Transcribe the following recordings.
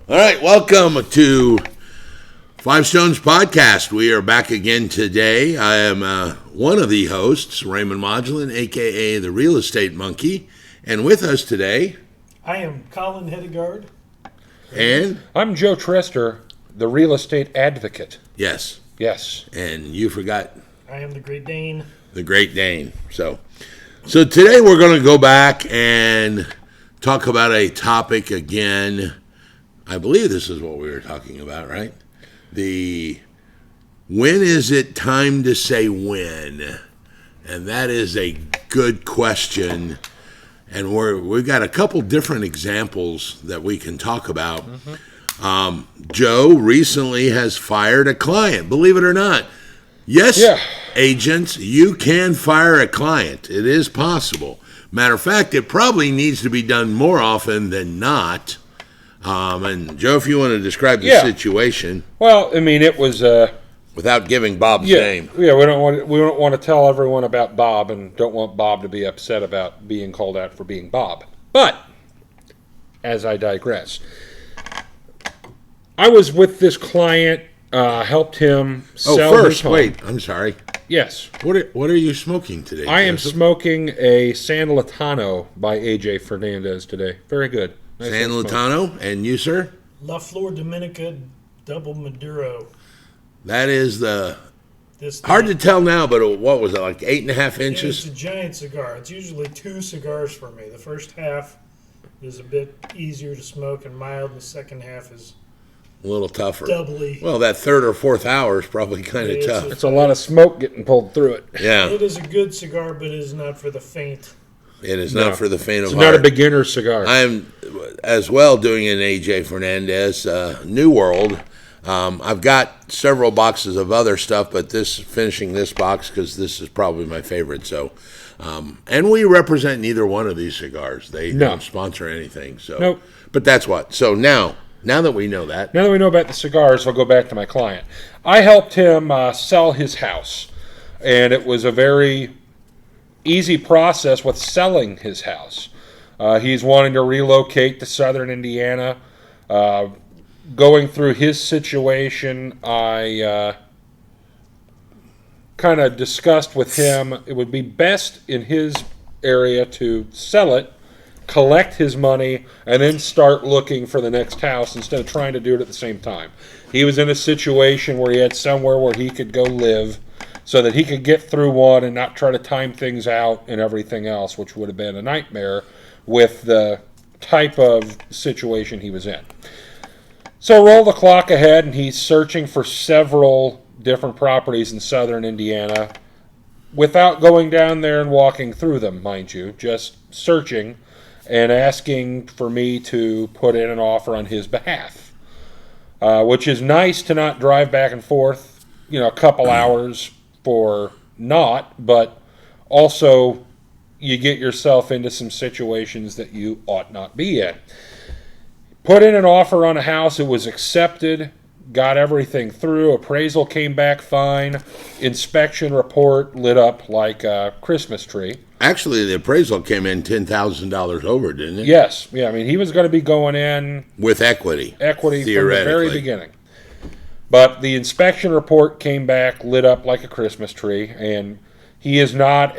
All right, welcome to Five Stones Podcast. We are back again today. I am one of the hosts, Raymond, a.k.a. the Real Estate Monkey. And with us today... I am Collin Hedegaard. And... I'm Joe Trester, the Real Estate Advocate. Yes. Yes. And you forgot... I am the Great Dane. The Great Dane. So today we're going to go back and talk about a topic again. I believe this is what we were talking about, right? When is it time to say when? And that is a good question. And we've got a couple different examples that we can talk about. Joe recently has fired a client, believe it or not. Yes, agents, you can fire a client. It is possible. Matter of fact, it probably needs to be done more often than not. And Joe, if you want to describe the situation. Well, I mean, it was without giving Bob's name. Yeah, we don't want to tell everyone about Bob, and don't want Bob to be upset about being called out for being Bob. But as I digress, I was with this client, helped him sell his home. Wait, I'm sorry. Yes. What are you smoking today? I am smoking a San Latano by A.J. Fernandez today. Very good. Nice San Latano, and you, sir? La Flor Dominica Double Maduro. That is hard to tell now, but what was it, like 8.5 inches? It's a giant cigar. It's usually 2 cigars for me. The first half is a bit easier to smoke and mild, and the second half is a little tougher. Doubly. Well, that third or fourth hour is probably kind of tough. It's a lot of smoke getting pulled through it. Yeah. It is a good cigar, but it is not for the faint. It is not for the faint of heart. It's not a beginner cigar. I am as well doing an A.J. Fernandez New World. I've got several boxes of other stuff, but finishing this box because this is probably my favorite. So, and we represent neither one of these cigars. They don't sponsor anything. So, nope. But that's what. So now that we know that. Now that we know about the cigars, I'll go back to my client. I helped him sell his house, and it was a very easy process with selling his house. He's wanting to relocate to southern Indiana. Going through his situation, I kind of discussed with him it would be best in his area to sell it, collect his money, and then start looking for the next house instead of trying to do it at the same time. He was in a situation where he had somewhere where he could go live so that he could get through one and not try to time things out and everything else, which would have been a nightmare with the type of situation he was in. So roll the clock ahead, and he's searching for several different properties in southern Indiana without going down there and walking through them, mind you, just searching and asking for me to put in an offer on his behalf, which is nice to not drive back and forth, a couple hours for not, but also you get yourself into some situations that you ought not be in. Put in an offer on a house, it was accepted, got everything through, appraisal came back fine, inspection report lit up like a Christmas tree. Actually, the appraisal came in $10,000 over, didn't it? Yes. Yeah, I mean, he was going to be going in with equity. Equity from the very beginning. But the inspection report came back lit up like a Christmas tree, and he is not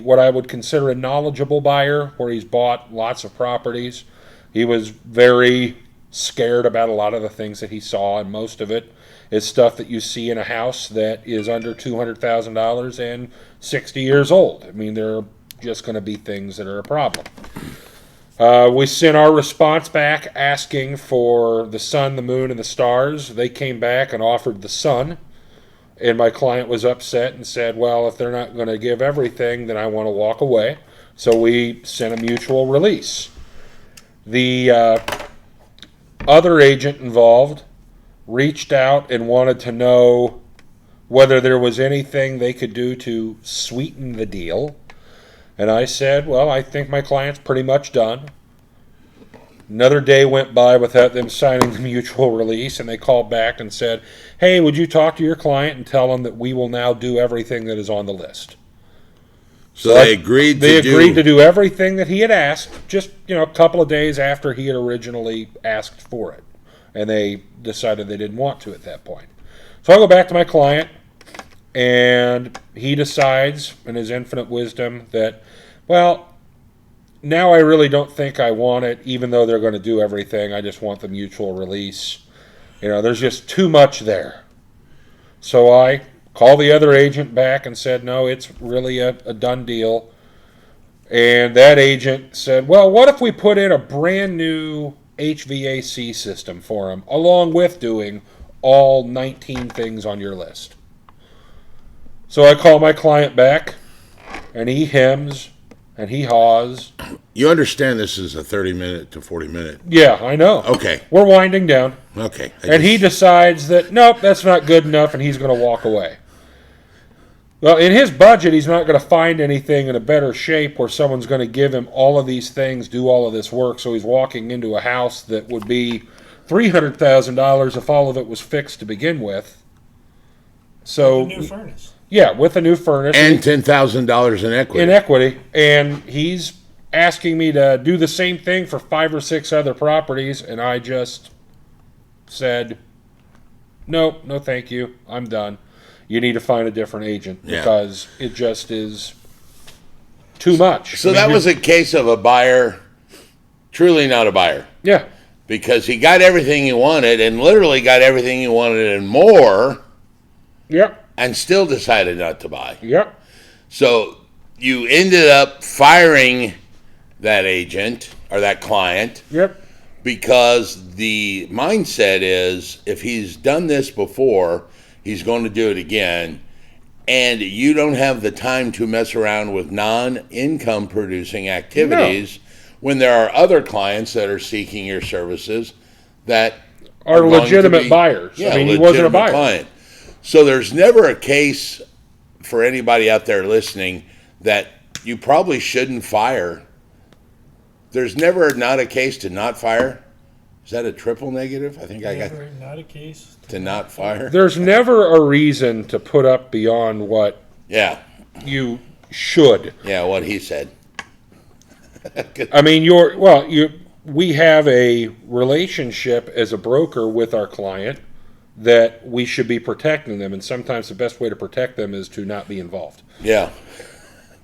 what I would consider a knowledgeable buyer where he's bought lots of properties. He was very scared about a lot of the things that he saw, and most of it is stuff that you see in a house that is under $200,000 and 60 years old. I mean, there are just going to be things that are a problem. We sent our response back asking for the sun, the moon, and the stars. They came back and offered the sun, and my client was upset and said, well, if they're not going to give everything, then I want to walk away. So we sent a mutual release. The other agent involved reached out and wanted to know whether there was anything they could do to sweeten the deal. And I said, well, I think my client's pretty much done. Another day went by without them signing the mutual release, and they called back and said, hey, would you talk to your client and tell them that we will now do everything that is on the list? So they agreed to do everything that he had asked, just a couple of days after he had originally asked for it. and they decided they didn't want to at that point. So I go back to my client, and he decides, in his infinite wisdom, that, well, now I really don't think I want it, even though they're going to do everything. I just want the mutual release. There's just too much there. So I called the other agent back and said, no, it's really a done deal. And that agent said, well, what if we put in a brand new HVAC system for him, along with doing all 19 things on your list? So I call my client back, and he hems, and he haws. You understand this is a 30-minute to 40-minute. Yeah, I know. Okay. We're winding down. Okay. And he decides that, nope, that's not good enough, and he's going to walk away. Well, in his budget, he's not going to find anything in a better shape where someone's going to give him all of these things, do all of this work. So he's walking into a house that would be $300,000 if all of it was fixed to begin with. So, With a new furnace. Yeah, with a new furnace. And $10,000 in equity. In equity. And he's asking me to do the same thing for 5 or 6 other properties, and I just said, no, thank you. I'm done. You need to find a different agent because it just is too much. So that was a case of a buyer, truly not a buyer. Yeah. Because he got everything he wanted and literally got everything he wanted and more. Yep. And still decided not to buy. Yep. So you ended up firing that agent or that client. Yep. Because the mindset is if he's done this before, he's going to do it again. And you don't have the time to mess around with non-income producing activities when there are other clients that are seeking your services that are legitimate buyers. Yeah, I mean, he wasn't a buyer. Client. So there's never a case for anybody out there listening that you probably shouldn't fire. There's never not a case to not fire. Is that a triple negative? I think Never, not a case to not fire. There's never a reason to put up beyond what you should. Yeah, what he said. I mean, we have a relationship as a broker with our client that we should be protecting them, and sometimes the best way to protect them is to not be involved. Yeah.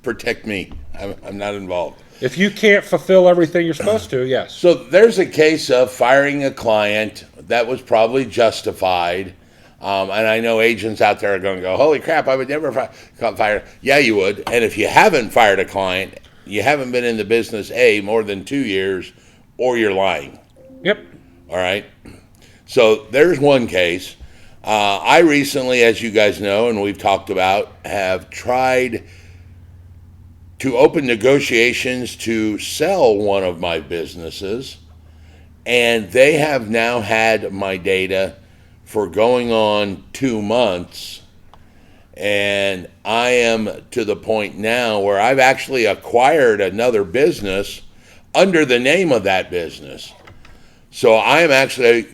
Protect me. I'm not involved. If you can't fulfill everything you're supposed to, yes. So there's a case of firing a client that was probably justified. And I know agents out there are going to go, holy crap, I would never fire. Yeah, you would. And if you haven't fired a client, you haven't been in the business, more than 2 years, or you're lying. Yep. All right. So there's one case. I recently, as you guys know, and we've talked about, have tried to open negotiations to sell one of my businesses, and they have now had my data for going on 2 months, and I am to the point now where I've actually acquired another business under the name of that business. So I am actually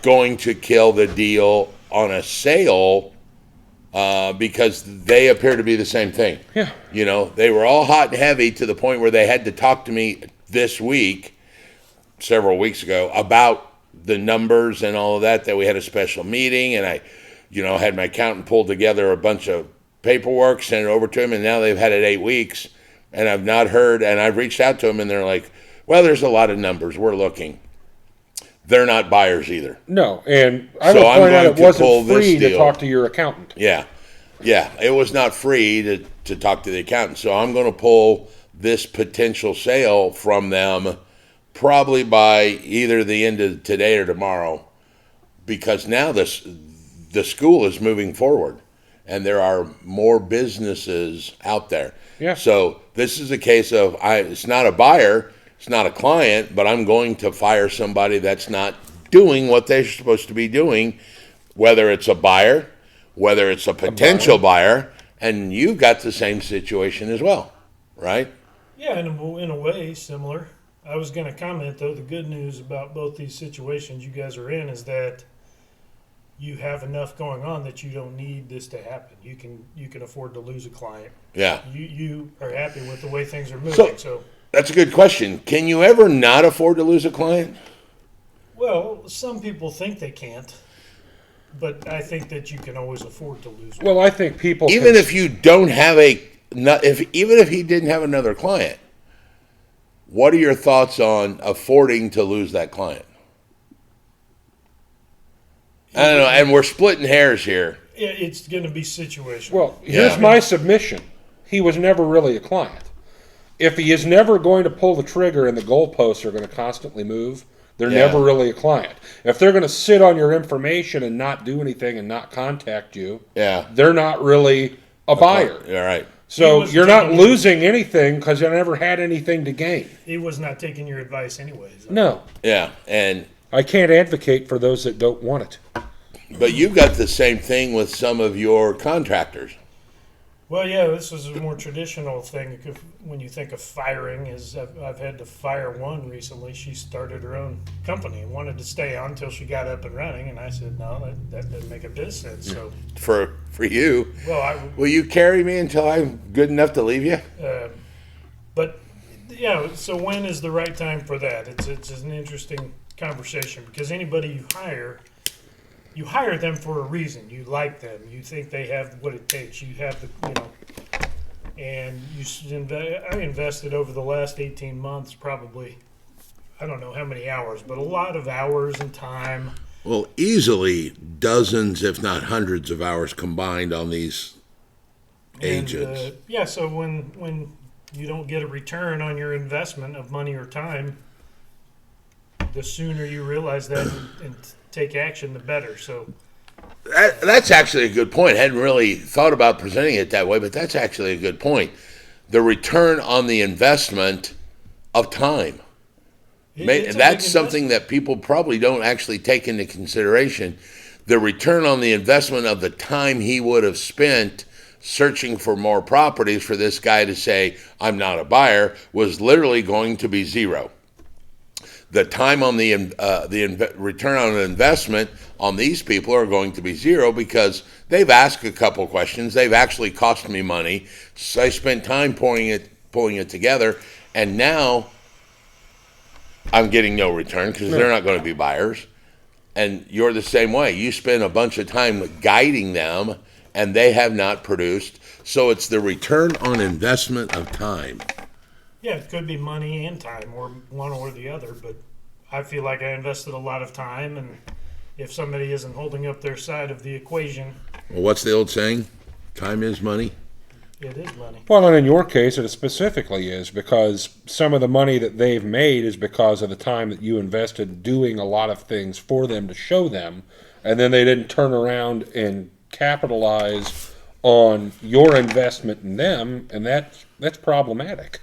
going to kill the deal on a sale because they appear to be the same thing. Yeah. They were all hot and heavy to the point where they had to talk to me this week, several weeks ago, about the numbers and all of that we had a special meeting, and I, had my accountant pull together a bunch of paperwork, sent it over to him, and now they've had it 8 weeks, and I've not heard, and I've reached out to them, and they're like, well, there's a lot of numbers. We're looking. They're not buyers either. No, and I will point out it wasn't free to talk to your accountant. Yeah, it was not free to talk to the accountant. So I'm going to pull this potential sale from them probably by either the end of today or tomorrow, because now the school is moving forward, and there are more businesses out there. Yeah. So this is a case of it's not a buyer. It's not a client, but I'm going to fire somebody that's not doing what they're supposed to be doing, whether it's a buyer, whether it's a potential buyer, and you've got the same situation as well, right? Yeah, in a way, similar. I was going to comment, though, the good news about both these situations you guys are in is that you have enough going on that you don't need this to happen. You can afford to lose a client. Yeah. You are happy with the way things are moving, so that's a good question. Can you ever not afford to lose a client? Well, some people think they can't, but I think that you can always afford to lose. Well, I think people Even if you don't have even if he didn't have another client, what are your thoughts on affording to lose that client? I don't know, and we're splitting hairs here. It's going to be situational. Well, here's my submission. He was never really a client. If he is never going to pull the trigger and the goalposts are going to constantly move, they're never really a client. If they're going to sit on your information and not do anything and not contact you, they're not really a buyer. All right. So you're not losing anything because you never had anything to gain. He was not taking your advice anyways. No. Yeah, and I can't advocate for those that don't want it. but you've got the same thing with some of your contractors. Well, yeah, this is a more traditional thing. When you think of firing, I've had to fire one recently. She started her own company and wanted to stay on until she got up and running, and I said, no, that doesn't make a bit of sense. So For you, well, will you carry me until I'm good enough to leave you? but yeah. So when is the right time for that? It's an interesting conversation because anybody you hire them for a reason. You like them. You think they have what it takes. You have and I invested over the last 18 months probably, I don't know how many hours, but a lot of hours and time. Well, easily dozens, if not hundreds of hours combined on these agents. So when you don't get a return on your investment of money or time, the sooner you realize that and take action, the better. So That's actually a good point. I hadn't really thought about presenting it that way, but that's actually a good point. The return on the investment of time. That's something that people probably don't actually take into consideration. The return on the investment of the time he would have spent searching for more properties for this guy to say, I'm not a buyer, was literally going to be zero. The time on the return on investment on these people are going to be zero because they've asked a couple questions. They've actually cost me money. So I spent time pulling it together, and now I'm getting no return because they're not going to be buyers. And you're the same way. You spend a bunch of time guiding them, and they have not produced. So it's the return on investment of time. Yeah, it could be money and time, or one or the other, but I feel like I invested a lot of time, and if somebody isn't holding up their side of the equation... Well, what's the old saying? Time is money? It is money. Well, and in your case, it specifically is because some of the money that they've made is because of the time that you invested doing a lot of things for them to show them, and then they didn't turn around and capitalize on your investment in them, and that's problematic.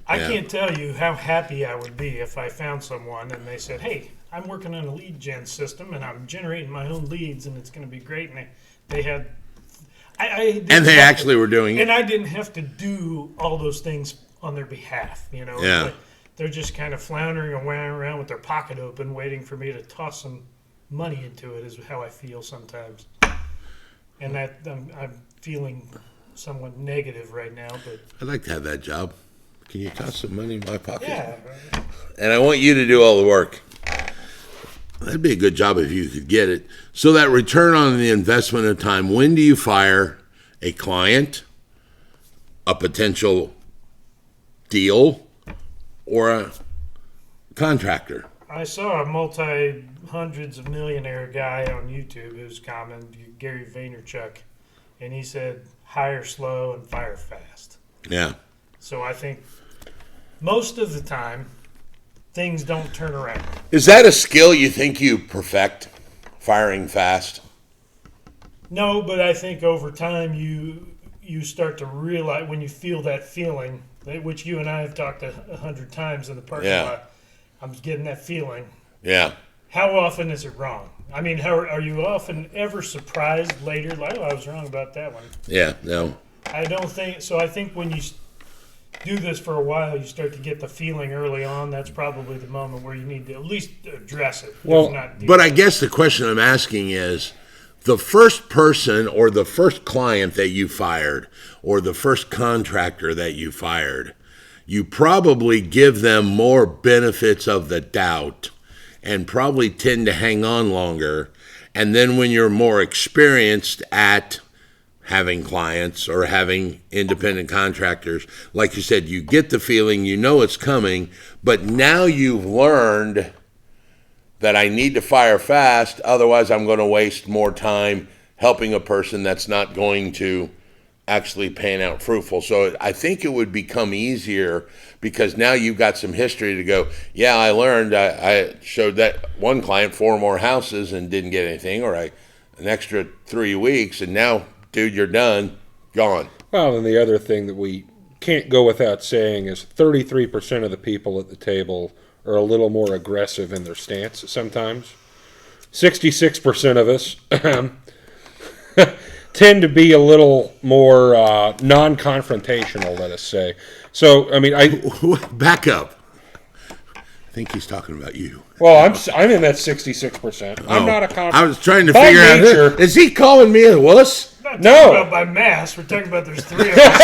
I can't tell you how happy I would be if I found someone and they said, hey, I'm working on a lead gen system and I'm generating my own leads and it's going to be great. And they had... and they actually were doing it. And I didn't have to do all those things on their behalf, you know. Yeah. Like they're just kind of floundering around with their pocket open waiting for me to toss some money into it is how I feel sometimes. And that I'm feeling somewhat negative right now. But I'd like to have that job. Can you toss some money in my pocket? yeah. And I want you to do all the work. That'd be a good job if you could get it. So that return on the investment of time, when do you fire a client, a potential deal, or a contractor? I saw a multi-hundreds of millionaire guy on YouTube who's common, Gary Vaynerchuk, and he said, hire slow and fire fast. Yeah. So I think most of the time, things don't turn around. Is that a skill you think you perfect, firing fast? No, but I think over time you start to realize when you feel that feeling, which you and I have talked 100 times in the parking lot, I'm getting that feeling. Yeah. How often is it wrong? I mean, are you often ever surprised later, like, oh, I was wrong about that one? Yeah, no. I don't think so. I think when you do this for a while, you start to get the feeling early on. That's probably the moment where you need to at least address it. Well, but I guess the question I'm asking is, the first person or the first client that you fired or the first contractor that you fired, you probably give them more benefits of the doubt and probably tend to hang on longer. And then when you're more experienced at having clients or having independent contractors, like you said, you get the feeling, you know it's coming, but now you've learned that I need to fire fast, otherwise I'm going to waste more time helping a person that's not going to actually pan out fruitful. So I think it would become easier because now you've got some history to go, yeah, I learned, I showed that one client 4 more houses and didn't get anything, or an extra 3 weeks, and now, dude, you're done, gone. Well, and the other thing that we can't go without saying is 33% of the people at the table are a little more aggressive in their stance sometimes. 66% of us tend to be a little more non-confrontational, let us say. So, I mean, Back up. I think he's talking about you. Well, I'm in that 66%. I'm not a I was trying to by figure nature, out, is he calling me a wuss? We're not No. talking about by mass. We're talking about there's 3 of us.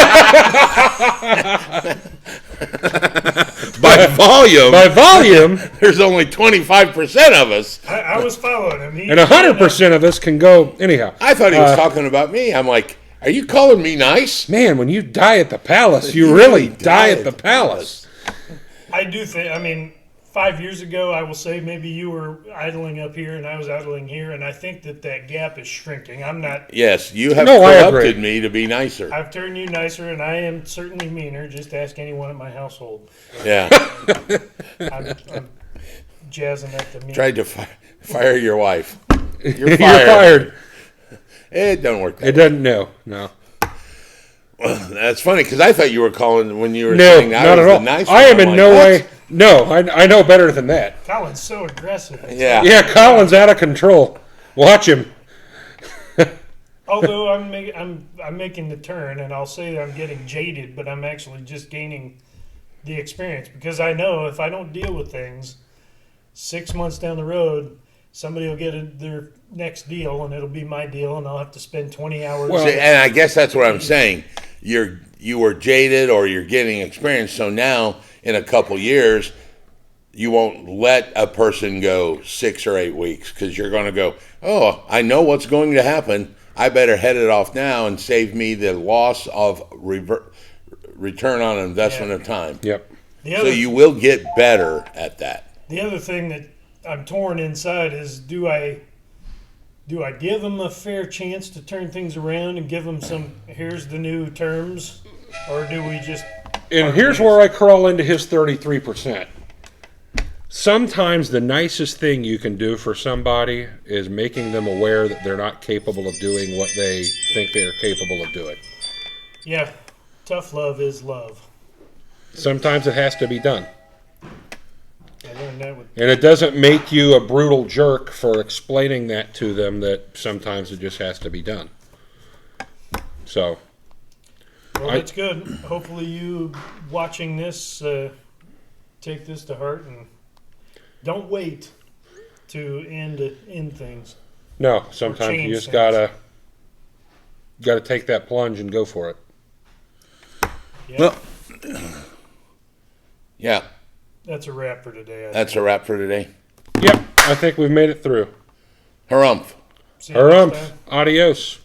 By volume, by volume, there's only 25% of us. I was following him. and 100% of us can go anyhow. I thought he was talking about me. I'm like, are you calling me nice? Man, when you die at the palace, you really die at the palace. I do think, I mean, 5 years ago, I will say maybe you were idling up here and I was idling here, and I think that gap is shrinking. I'm not. Yes, you have No, I corrupted agree. me to be nicer. I've turned you nicer, and I am certainly meaner. Just ask anyone at my household. Yeah. I'm jazzing at the mean. Tried to fire your wife. You're You're fired. fired. It don't work that It doesn't. No. That's funny because I thought you were calling when you were No, saying I not was at all. the nice I am one. in I'm no like, way. No, I know better than that. Colin's so aggressive. Yeah. Yeah, Colin's out of control. Watch him. Although I'm making the turn, and I'll say that I'm getting jaded, but I'm actually just gaining the experience because I know if I don't deal with things, 6 months down the road, somebody will get their next deal, and it'll be my deal, and I'll have to spend 20 hours. See, and I guess that's what I'm saying. You were jaded or you're getting experience. So now in a couple years, you won't let a person go 6 or 8 weeks because you're going to go, oh, I know what's going to happen. I better head it off now and save me the loss of return on investment of time. Yep. So you will get better at that. The other thing that I'm torn inside is do I give them a fair chance to turn things around and give them some here's the new terms, or do we just And here's where I crawl into his 33%. Sometimes the nicest thing you can do for somebody is making them aware that they're not capable of doing what they think they are capable of doing. Yeah, tough love is love. Sometimes it has to be done. I learned that with And it doesn't make you a brutal jerk for explaining that to them, that sometimes it just has to be done. So, well, that's good. Hopefully you watching this take this to heart and don't wait to end things. no, sometimes you change just things. gotta take that plunge and go for it. Yeah, Well, yeah, that's a wrap for today. that's a wrap for today. Yep, I think we've made it through. See Harumph. you next Harumph. time. Adios.